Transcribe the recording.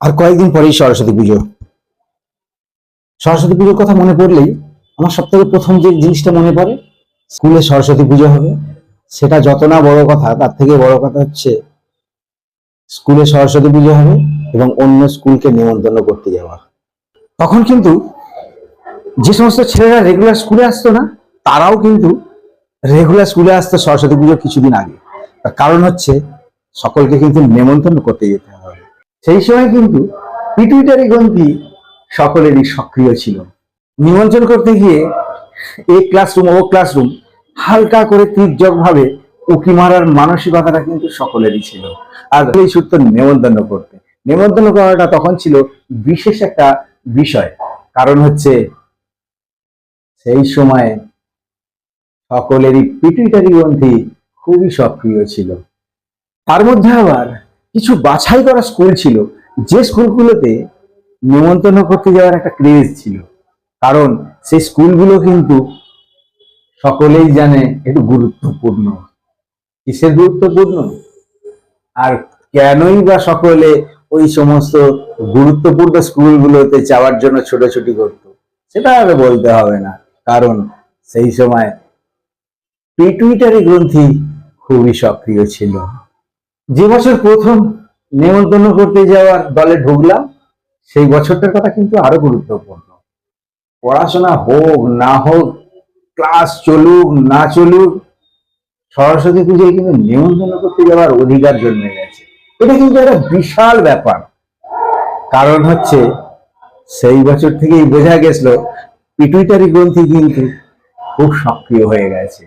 আর কয়েকদিন পরেই সরস্বতী পুজো। সরস্বতী পুজোর কথা মনে পড়লেই আমার সব থেকে প্রথম যে জিনিসটা মনে পড়ে, স্কুলে সরস্বতী পুজো হবে। সেটা যত না বড় কথা, তার থেকে বড় কথা হচ্ছে স্কুলে সরস্বতী পুজো হবে এবং অন্য স্কুলকে নেমন্তন্ন করতে যাওয়া। তখন কিন্তু যে সমস্ত ছেলেরা রেগুলার স্কুলে আসতো না, তারাও কিন্তু রেগুলার স্কুলে আসতো সরস্বতী পুজোর কিছুদিন আগে। তার কারণ হচ্ছে সকলকে কিন্তু নেমন্তন্ন করতে যেতে হবে। সেই সময় কিন্তু পিটুইটারি গ্রন্থি সকলেরই সক্রিয় ছিল। নিমন্ত্রণ করতে গিয়ে এ ক্লাসরুম ও ক্লাসরুম হালকা করে তির্যক ভাবে উকি মারার মানসিকতাটা কিন্তু সকলেরই ছিল। আর এই সূত্র নেমন্তন্ন করাটা তখন ছিল বিশেষ একটা বিষয়। কারণ হচ্ছে সেই সময় সকলেরই পিটুইটারি গ্রন্থি খুবই সক্রিয় ছিল। তার মধ্যে আবার কিছু বাছাই করা স্কুল ছিল, যে স্কুলগুলোতে নিমন্ত্রণ করতে যাওয়ার একটা ক্রেজ ছিল। কারণ সেই স্কুলগুলো কিন্তু সকলেই জানে একটু গুরুত্বপূর্ণ। কিসের গুরুত্বপূর্ণ আর কেনই বা সকলে ওই সমস্ত গুরুত্বপূর্ণ স্কুলগুলোতে যাওয়ার জন্য ছোটাছুটি করতো, সেটা আর বলতে হবে না। কারণ সেই সময় পিটুইটারি গ্রন্থি খুবই সক্রিয় ছিল। যে বছর প্রথম নেমন্তন্ন করতে যাওয়ার দলে ঢুকলাম, সেই বছরটার কথা কিন্তু আরো গুরুত্বপূর্ণ। পড়াশোনা হোক না হোক, ক্লাস চলুক না চলুক, সরস্বতী পুজোয় কিন্তু নেমন্তন্ন করতে যাওয়ার অধিকার জন্মে গেছে। এটা কিন্তু একটা বিশাল ব্যাপার। কারণ হচ্ছে সেই বছর থেকেই বোঝা গেছিল পিটুইটারি গ্রন্থি কিন্তু খুব সক্রিয় হয়ে গেছে।